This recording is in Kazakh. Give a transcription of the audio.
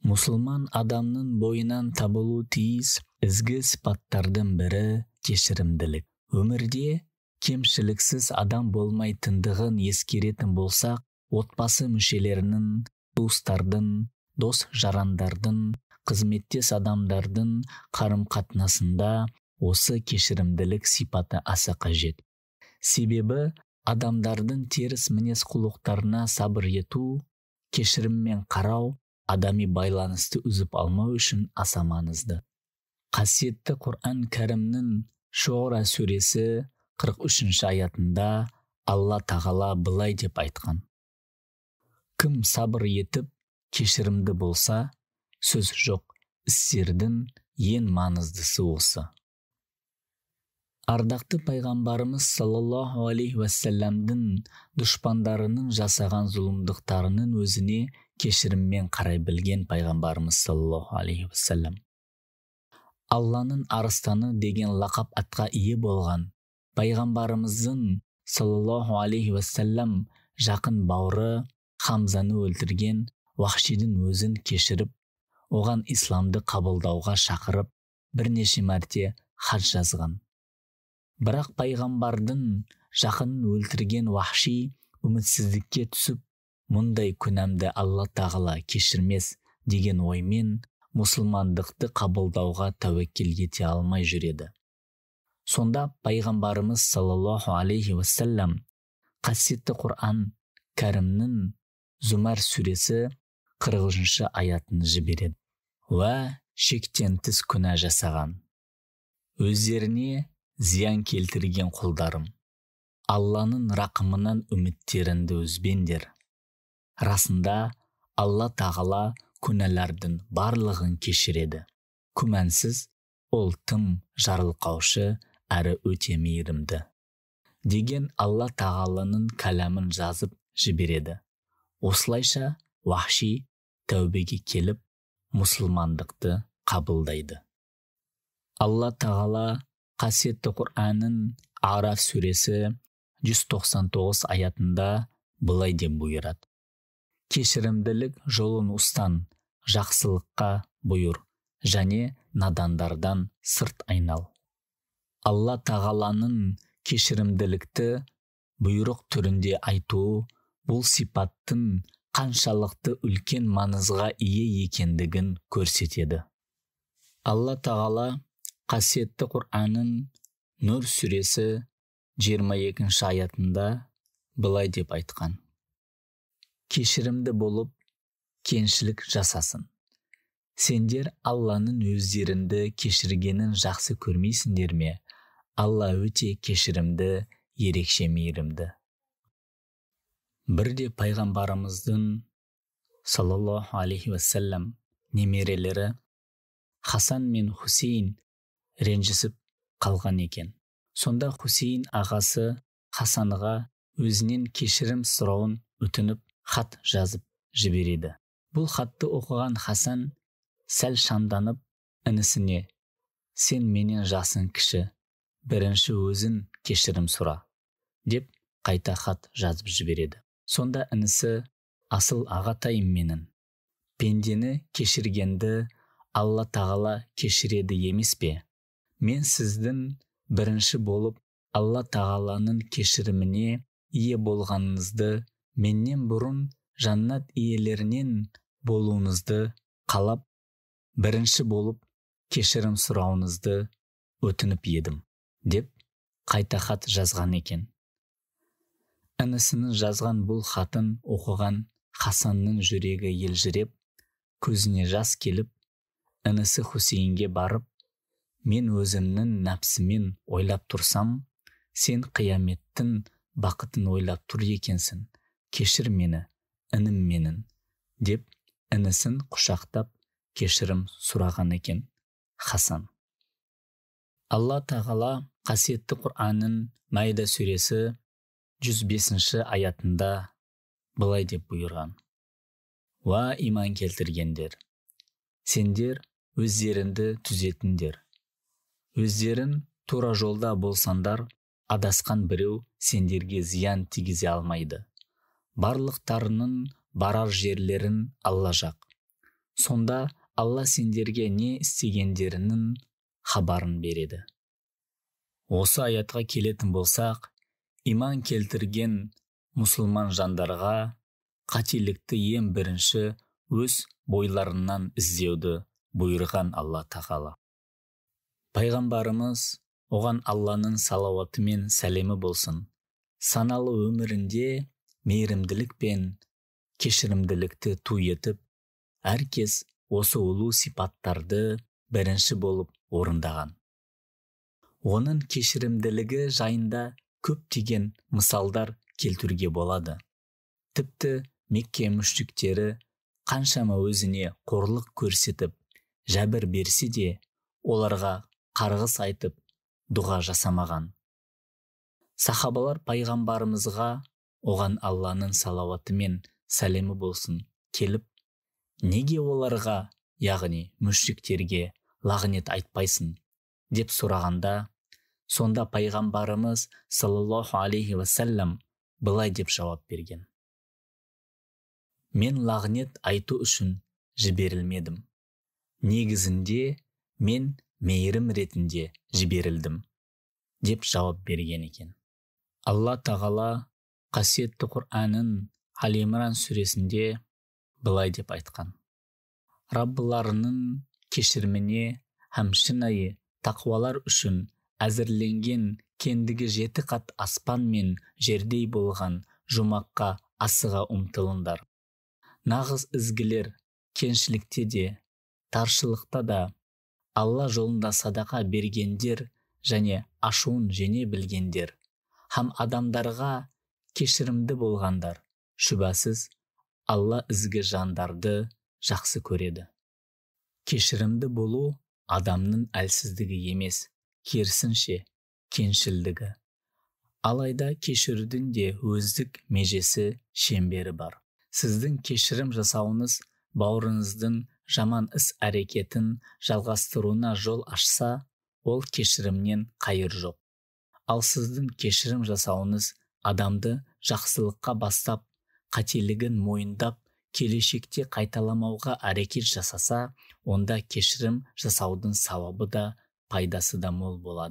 Мұсылман адамның бойынан табылу тиіс ізгі сипаттардың бірі кешірімділік. Өмірде кемшіліксіз адам болмайтындығын ескеретін болсақ, отбасы мүшелерінің, туыстардың, дос-жарандардың, қызметтес адамдардың қарым-қатынасында осы кешірімділік сипаты аса қажет. Себебі адамдардың теріс мінез-құлықтарына сабыр ету, кешіріммен қарау, адами байланысты үзіп алмау үшін аса маңызды. Қасиетті Құран кәрімнің Шуара сүресі 43 аятында Алла тағала былай деп айтқан: кім сабыр етіп, кешірімді болса, сөз жоқ, істердің ең маңыздысы осы. Ардақты пайғамбарымыз саллаллаху алейхи уассаламдың дұшпандарының жасаған зұлымдықтарының өзіне кешіріммен қарай білген пайғамбарымыз саллаллаху алейхи уассалам. Алланың арыстаны деген лақап атқа ие болған пайғамбарымыздың саллаллаху алейхи уассалам жақын бауыры Хамзаны өлтірген Уахшидің өзін кешіріп, оған исламды қабылдауға шақырып, бірнеше мәрте хат жазған. Бірақ пайғамбардың жақынын өлтірген Уахши үмітсіздікке түсіп, мұндай күнәмді Алла тағала кешірмес деген оймен мұсылмандықты қабылдауға тәуекел ете алмай жүреді. Сонда пайғамбарымыз саллаллаху алейхи уассалам қасиетті Құран кәрімнің Зумар сүресі 40 аятын жібереді. Уә шектен тыс күнә жасаған, өздеріне зиян келтірген құлдарым, Алланың рақымынан үміттеріңді үзбеңдер. Расында Алла тағала күнәлардың барлығын кешіреді. Күмәнсіз, ол тым жарылқаушы әрі өте мейірімді деген Алла тағаланың кәләмін жазып жібереді. Осылайша Уахши тәубеге келіп, мұсылмандықты қабылдайды. Алла тағала қасиетті Құранның Араф сүресі 199 аятында былай деп бұйырады: кешірімділік жолын ұстан, жақсылыққа бұйыр, және надандардан сырт айнал. Алла тағаланың кешірімділікті бұйрық түрінде айтуы бұл сипаттың қаншалықты үлкен маңызға ие екендігін көрсетеді. Алла тағала қасиетті Құранның Нур сүресі 22 аятында былай деп айтқан: кешірімді болып, кеңшілік жасасын. Сендер Алланың өздеріңді кешіргенін жақсы көрмейсіңдер ме? Алла өте кешірімді, ерекше мейірімді. Бірде пайғамбарымыздың саллаллаху алейхи уассалам немерелері Хасан мен Хусейн ренжісіп қалған екен. Сонда Хусейн ағасы Хасанға өзінен кешірім сұрауын өтініп хат жазып жібереді. Бұл хатты оқыған Хасан сәл шамданып інісіне: сен менен жасың кіші, бірінші өзін кешірім сұра, деп қайта хат жазып жібереді. Сонда інісі: асыл ағатайым менің, пендені кешіргенді Алла тағала кешіреді емес пе? Мен сіздің бірінші болып Алла тағаланың кешіріміне ие болғаныңызды, меннен бұрын жаннат иелерінен болуыңызды қалап, бірінші болып кешірім сұрауыңызды өтініп едім, деп қайта хат жазған екен. Інісінің жазған бұл хатын оқыған Хасанның жүрегі елжіреп, көзіне жас келіп, інісі Хусейнге барып: мен өзімнің нәпсімен ойлап тұрсам, сен қияметтің бақытын ойлап тұр екенсің, кешір мені, інім менің, деп інісін құшақтап кешірім сұраған екен Хасан. Алла тағала қасиетті Құранның Майда сүресі 105 аятында былай деп бұйырған: уа иман келтіргендер, сендер өздеріңді түзетіңдер. Өздерің тура жолда болсандар, адасқан біреу сендерге зиян тигізе алмайды. Барлықтарының барар жерлерін Алла жақ. Сонда Алла сендерге не істегендерінің хабарын береді. Осы аятқа келетін болсақ, иман келтірген мұсылман жандарға қателікті ең бірінші өз бойларынан іздеуді бұйырған Алла тағала. Пайғамбарымыз, оған Алланың салауаты мен сәлемі болсын, саналы өмірінде мейірімділік пен кешірімділікті ту етіп, әркез осы ұлы сипаттарды бірінші болып орындаған. Оның кешірімділігі жайында көптеген мысалдар келтіруге болады. Тіпті Мекке мүшриктері қаншама өзіне қорлық көрсетіп, жәбір берсе де, оларға қарғыс айтып, дұға жасамаған. Сахабалар пайғамбарымызға, оған Алланың салауаты мен сәлемі болсын, келіп, неге оларға, яғни мүшриктерге лағнет айтпайсың деп сұрағанда, сонда пайғамбарымыз саллаллаху алейхи уассалам былай деп жауап берген: мен лағнет айту үшін жіберілмедім. Негізінде мен мейірім ретінде жіберілдім деп жауап берген екен. Алла тағала қасиетті Құранның Ал-Имран сүресінде былай деп айтқан: Раббыларының кешіріміне һәм шынайы тақуалар үшін әзірленген кендігі 7 қат аспан мен жердей болған жұмаққа асыға ұмтылыңдар. Нағыз ізгілер кеңшілікте де, таршылықта да, Алла жолында садақа бергендер және ашуын жеңе білгендер, һәм адамдарға кешірімді болғандар, шүбәсіз Алла ізгі жандарды жақсы көреді. Кешірімді болу адамның әлсіздігі емес, керісінше кеңшілдігі. Алайда кешірудің де өздік межесі, шеңбері бар. Сіздің кешірім жасауыңыз бауырыңыздың жаман іс әрекетін жалғастыруына жол ашса, ол кешірімнен қайыр жоқ. Ал сіздің кешірім жасауыңыз адамды жақсылыққа бастап, қателігін мойындап, келешекте қайталамауға әрекет жасаса, онда кешірім жасаудың сауабы да, пайдасы да мол болады.